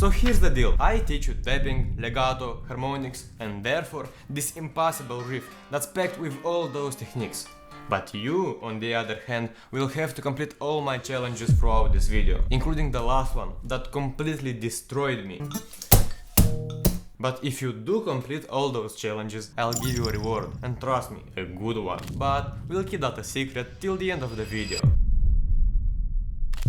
So here's the deal. I teach you tapping, legato, harmonics, and therefore this impossible riff that's packed with all those techniques. But you, on the other hand, will have to complete all my challenges throughout this video, including the last one that completely destroyed me. But if you do complete all those challenges, I'll give you a reward, and trust me, a good one. But we'll keep that a secret till the end of the video.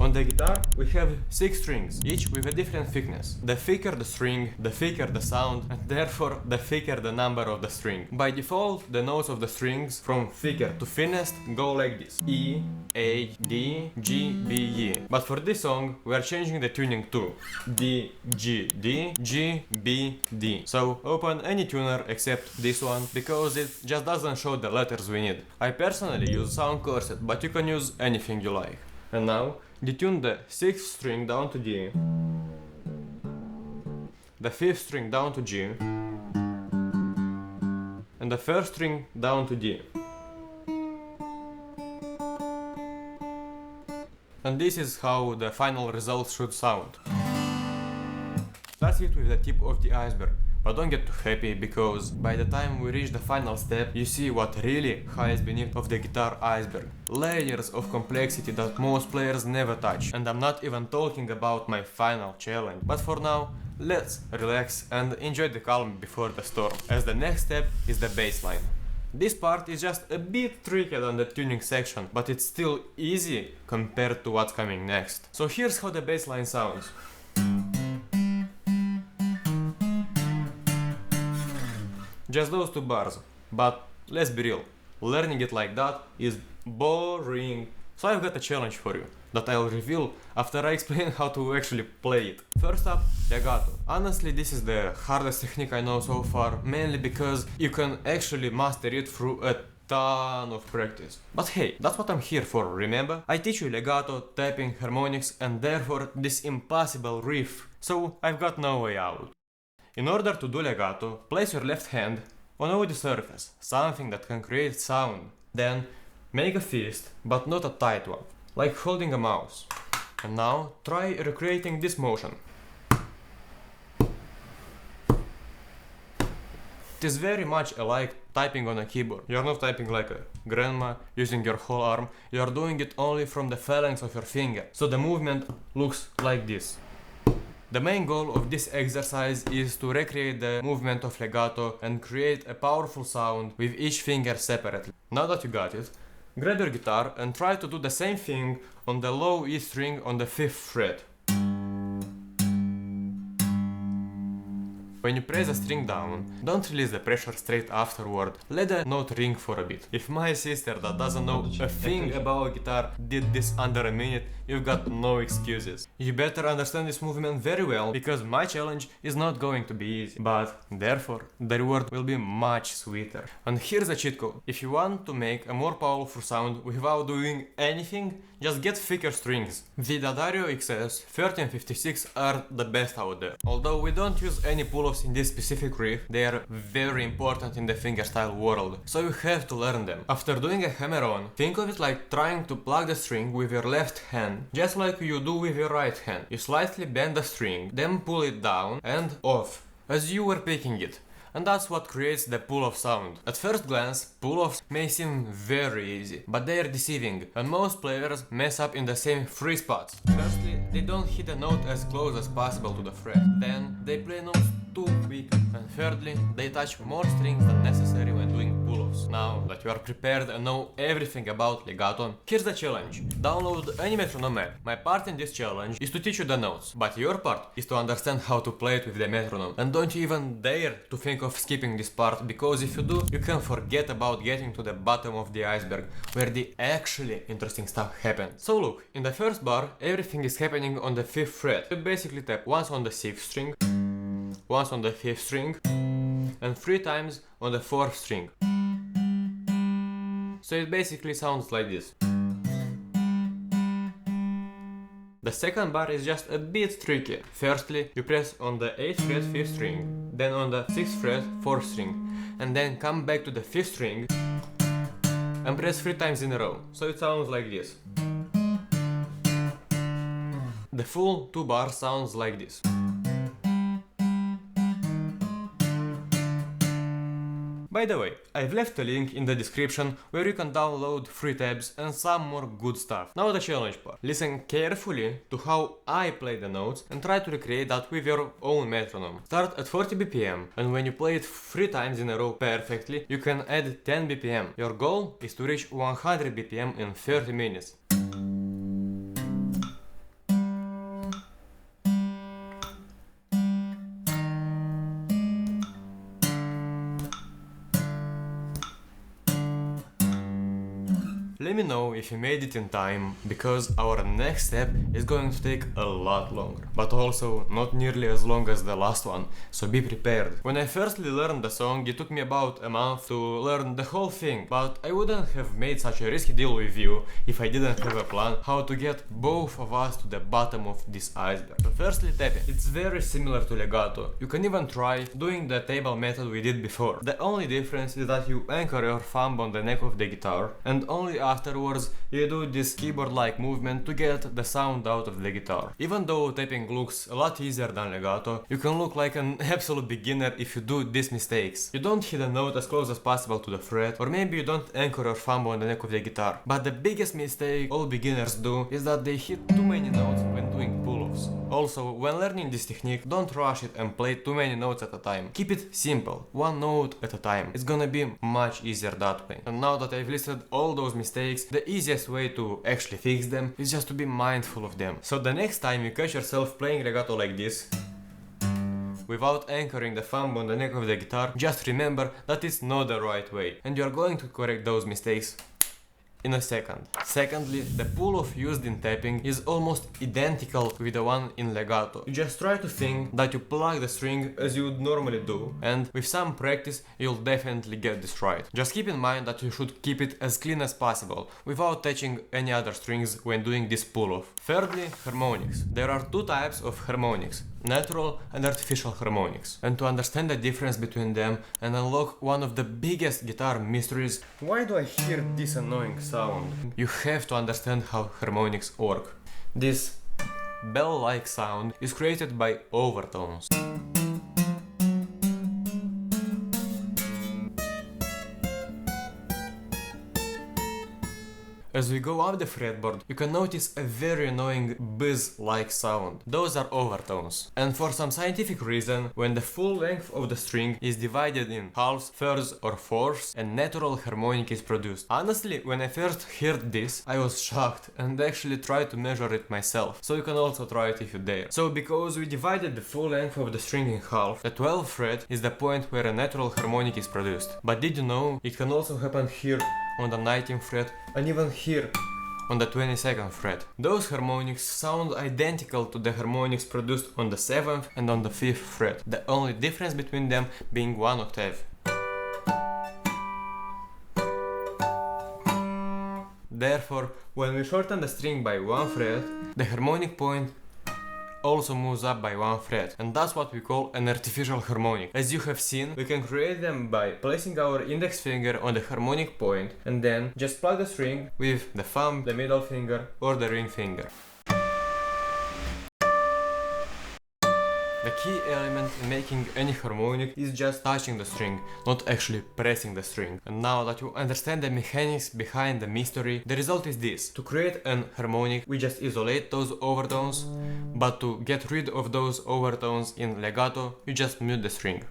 On the guitar, we have 6 strings, each with a different thickness. The thicker the string, the thicker the sound, and therefore the thicker the number of the string. By default, the notes of the strings, from thicker to thinnest, go like this: E, A, D, G, B, E. But for this song, we are changing the tuning to D, G, D, G, B, D. So open any tuner except this one, because it just doesn't show the letters we need. I personally use Sound Corset, but you can use anything you like. And now, detune the 6th string down to D, the 5th string down to G, and the 1st string down to D. And this is how the final result should sound. That's it with the tip of the iceberg. But don't get too happy, because by the time we reach the final step, you see what really hides beneath of the guitar iceberg. Layers of complexity that most players never touch. And I'm not even talking about my final challenge. But for now, let's relax and enjoy the calm before the storm, as the next step is the bass line. This part is just a bit trickier than the tuning section, but it's still easy compared to what's coming next. So here's how the bass line sounds. Just those 2 bars, but let's be real, learning it like that is boring. So I've got a challenge for you, that I'll reveal after I explain how to actually play it. First up, legato. Honestly, this is the hardest technique I know so far, mainly because you can actually master it through a ton of practice. But hey, that's what I'm here for, remember? I teach you legato, tapping, harmonics, and therefore this impossible riff. So I've got no way out. In order to do legato, place your left hand on a woody surface, something that can create sound. Then make a fist, but not a tight one, like holding a mouse. And now try recreating this motion. It is very much alike typing on a keyboard. You are not typing like a grandma using your whole arm, you are doing it only from the phalanx of your finger. So the movement looks like this. The main goal of this exercise is to recreate the movement of legato and create a powerful sound with each finger separately. Now that you got it, grab your guitar and try to do the same thing on the low E string on the 5th fret. When you press the string down, don't release the pressure straight afterward, let the note ring for a bit. If my sister that doesn't know a thing about guitar did this under a minute, you've got no excuses. You better understand this movement very well, because my challenge is not going to be easy, but therefore the reward will be much sweeter. And here's a cheat code. If you want to make a more powerful sound without doing anything, just get thicker strings. The D'Addario XS 1356 are the best out there. Although we don't use any pull-offs in this specific riff, they are very important in the fingerstyle world, so you have to learn them. After doing a hammer-on, think of it like trying to pluck the string with your left hand, just like you do with your right hand. You slightly bend the string, then pull it down and off, as you were picking it. And that's what creates the pull-off sound. At first glance, pull-offs may seem very easy, but they are deceiving, and most players mess up in the same 3 spots. Firstly, they don't hit a note as close as possible to the fret. Then, they play notes too quick. And thirdly, they touch more strings than necessary when doing pull-offs. Now that you are prepared and know everything about legato, here's the challenge. Download any metronome app. My part in this challenge is to teach you the notes, but your part is to understand how to play it with the metronome. And don't you even dare to think of skipping this part, because if you do, you can forget about getting to the bottom of the iceberg, where the actually interesting stuff happens. So look, in the first bar, everything is happening on the 5th fret. You basically tap once on the 6th string, once on the 5th string, and 3 times on the 4th string. So it basically sounds like this. The second bar is just a bit tricky. Firstly, you press on the 8th fret 5th string, then on the 6th fret 4th string, and then come back to the 5th string and press 3 times in a row. So it sounds like this. The full 2 bar sounds like this. By the way, I've left a link in the description where you can download free tabs and some more good stuff. Now the challenge part. Listen carefully to how I play the notes and try to recreate that with your own metronome. Start at 40 BPM, and when you play it 3 times in a row perfectly, you can add 10 BPM. Your goal is to reach 100 BPM in 30 minutes. Let me know if you made it in time, because our next step is going to take a lot longer, but also not nearly as long as the last one, so be prepared. When I firstly learned the song, it took me about a month to learn the whole thing, but I wouldn't have made such a risky deal with you if I didn't have a plan how to get both of us to the bottom of this iceberg. So firstly, tapping. It's very similar to legato. You can even try doing the table method we did before. The only difference is that you anchor your thumb on the neck of the guitar, and only afterwards you do this keyboard-like movement to get the sound out of the guitar. Even though tapping looks a lot easier than legato, you can look like an absolute beginner if you do these mistakes. You don't hit a note as close as possible to the fret, or maybe you don't anchor your thumb on the neck of the guitar. But the biggest mistake all beginners do is that they hit too many notes when doing pull-offs. Also, when learning this technique, don't rush it and play too many notes at a time. Keep it simple, one note at a time. It's gonna be much easier that way. And now that I've listed all those mistakes, the easiest way to actually fix them is just to be mindful of them. So the next time you catch yourself playing legato like this, without anchoring the thumb on the neck of the guitar, just remember that it's not the right way, and you are going to correct those mistakes in a second. Secondly, the pull-off used in tapping is almost identical with the one in legato. You just try to think that you plug the string as you would normally do, and with some practice you'll definitely get this right. Just keep in mind that you should keep it as clean as possible, without touching any other strings when doing this pull-off. Thirdly, harmonics. There are two types of harmonics: natural and artificial harmonics. And to understand the difference between them and unlock one of the biggest guitar mysteries, why do I hear this annoying sound? You have to understand how harmonics work. This bell-like sound is created by overtones. As we go up the fretboard, you can notice a very annoying buzz-like sound. Those are overtones. And for some scientific reason, when the full length of the string is divided in halves, thirds or fourths, a natural harmonic is produced. Honestly, when I first heard this, I was shocked and actually tried to measure it myself. So you can also try it if you dare. So because we divided the full length of the string in half, the 12th fret is the point where a natural harmonic is produced. But did you know it can also happen here on the 19th fret, and even here on the 22nd fret. Those harmonics sound identical to the harmonics produced on the 7th and on the 5th fret, the only difference between them being one octave. Therefore, when we shorten the string by one fret, the harmonic point also moves up by one fret, and that's what we call an artificial harmonic. As you have seen, we can create them by placing our index finger on the harmonic point and then just plug the string with the thumb, the middle finger or the ring finger. The key element in making any harmonic is just touching the string, not actually pressing the string. And now that you understand the mechanics behind the mystery, the result is this. To create an harmonic, we just isolate those overtones, but to get rid of those overtones in legato, you just mute the string.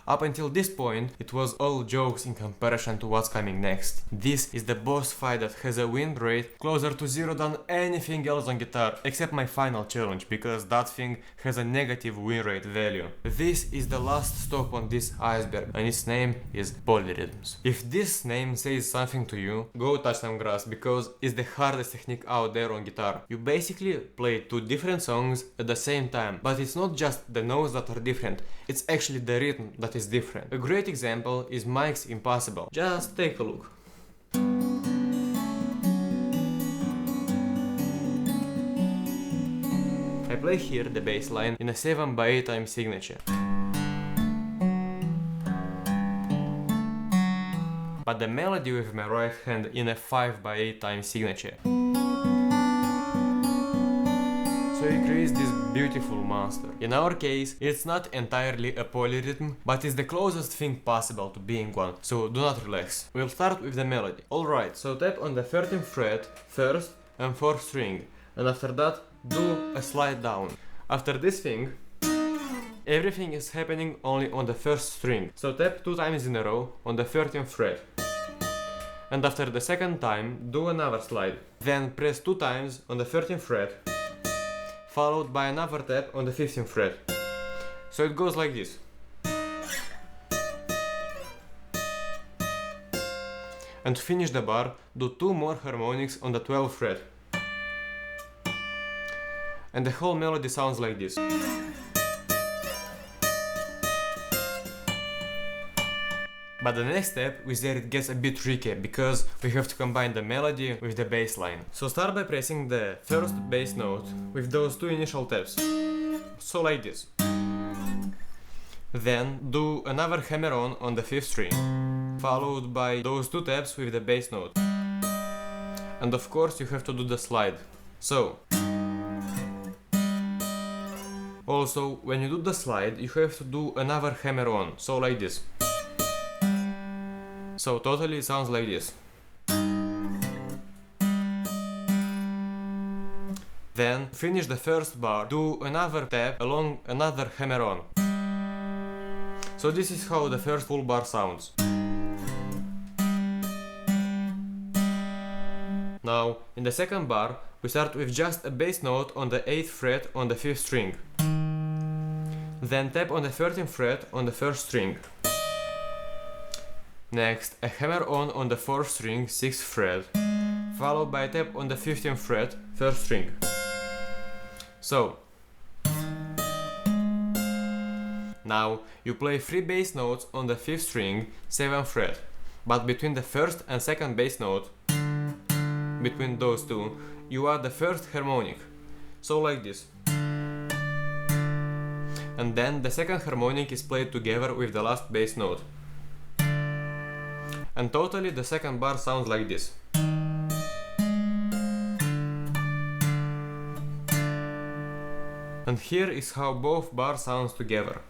Up until this point, it was all jokes in comparison to what's coming next. This is the boss fight that has a win rate closer to 0 than anything else on guitar, except my final challenge, because that thing has a negative win rate value. This is the last stop on this iceberg, and its name is polyrhythms. If this name says something to you, go touch some grass, because it's the hardest technique out there on guitar. You basically play two different songs at the same time, but it's not just the notes that are different, it's actually the rhythm that is different. A great example is Mike's Impossible. Just take a look. I play here the bass line in a 7/8 time signature. But the melody with my right hand in a 5/8 time signature. So it creates this beautiful monster. In our case, it's not entirely a polyrhythm, but it's the closest thing possible to being one, so do not relax. We'll start with the melody. Alright, so tap on the 13th fret, 1st and 4th string, and after that do a slide down. After this thing, everything is happening only on the 1st string, so tap 2 times in a row on the 13th fret. And after the 2nd time, do another slide. Then press 2 times on the 13th fret, followed by another tap on the 15th fret. So it goes like this. And to finish the bar, do 2 more harmonics on the 12th fret. And the whole melody sounds like this. But the next step is where it gets a bit tricky, because we have to combine the melody with the bass line. So start by pressing the first bass note with those 2 initial taps. So like this. Then do another hammer on the 5th string, followed by those 2 taps with the bass note. And of course you have to do the slide. So also when you do the slide you have to do another hammer on, so like this. So totally it sounds like this. Then finish the first bar, do another tap along another hammer on. So this is how the first full bar sounds. Now in the second bar we start with just a bass note on the 8th fret on the 5th string. Then tap on the 13th fret on the 1st string. Next, a hammer on the 4th string, 6th fret, followed by a tap on the 15th fret, 1st string. So, now you play 3 bass notes on the 5th string, 7th fret, but between the 1st and 2nd bass note, between those two, you add the 1st harmonic, so like this. And then the 2nd harmonic is played together with the last bass note. And totally the second bar sounds like this. And here is how both bars sounds together.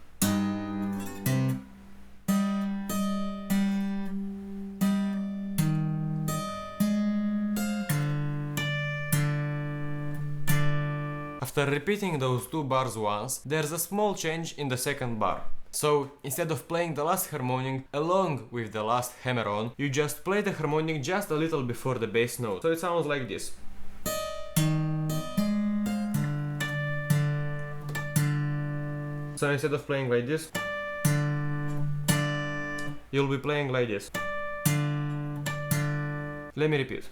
After repeating those 2 bars once, there's a small change in the second bar. So, instead of playing the last harmonic along with the last hammer on, you just play the harmonic just a little before the bass note. So it sounds like this. So instead of playing like this, you'll be playing like this. Let me repeat.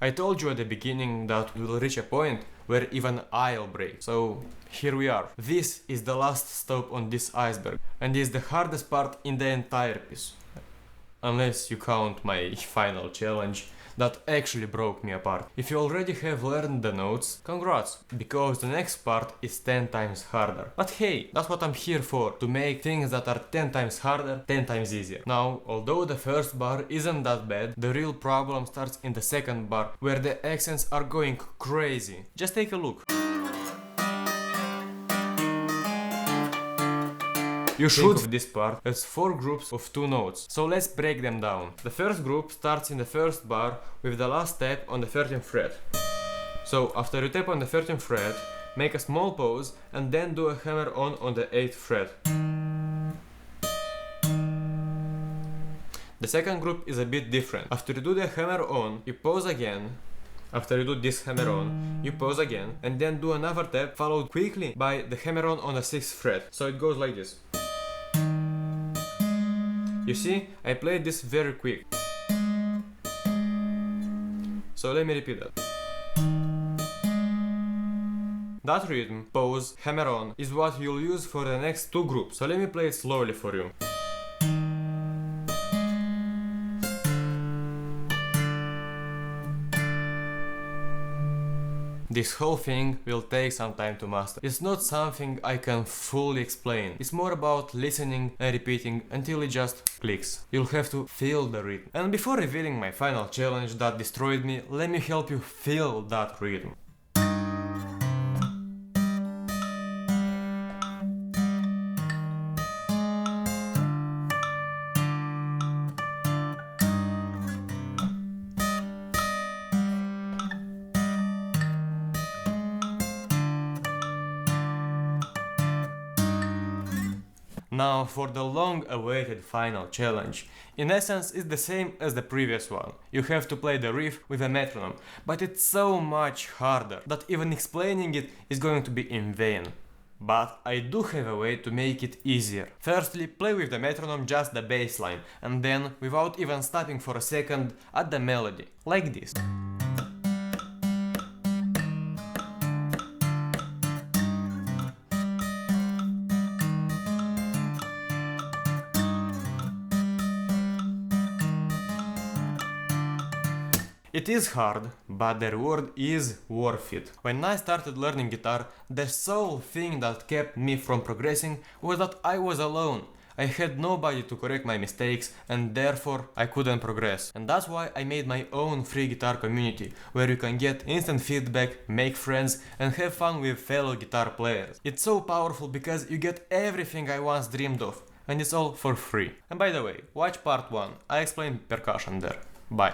I told you at the beginning that we will reach a point where even I'll break. So here we are. This is the last stop on this iceberg, and is the hardest part in the entire piece. Unless you count my final challenge that actually broke me apart. If you already have learned the notes, congrats, because the next part is 10 times harder. But hey, that's what I'm here for, to make things that are 10 times harder, 10 times easier. Now, although the first bar isn't that bad, the real problem starts in the second bar, where the accents are going crazy. Just take a look. You should think of this part as 4 groups of 2 notes, so let's break them down. The first group starts in the first bar with the last tap on the 13th fret. So after you tap on the 13th fret, make a small pause and then do a hammer on the 8th fret. The second group is a bit different. After you do the hammer on, you pause again. After you do this hammer on, you pause again and then do another tap followed quickly by the hammer on the 6th fret. So it goes like this. You see, I played this very quick. So let me repeat that. That rhythm, pause, hammer on, is what you'll use for the next 2 groups. So let me play it slowly for you. This whole thing will take some time to master. It's not something I can fully explain. It's more about listening and repeating until it just clicks. You'll have to feel the rhythm. And before revealing my final challenge that destroyed me, let me help you feel that rhythm. Now for the long-awaited final challenge. In essence, it's the same as the previous one. You have to play the riff with a metronome, but it's so much harder that even explaining it is going to be in vain. But I do have a way to make it easier. Firstly, play with the metronome just the bass line, and then, without even stopping for a second, add the melody, like this. It is hard, but the reward is worth it. When I started learning guitar, the sole thing that kept me from progressing was that I was alone. I had nobody to correct my mistakes and therefore I couldn't progress. And that's why I made my own free guitar community, where you can get instant feedback, make friends and have fun with fellow guitar players. It's so powerful because you get everything I once dreamed of, and it's all for free. And by the way, watch part 1, I explained percussion there. Bye.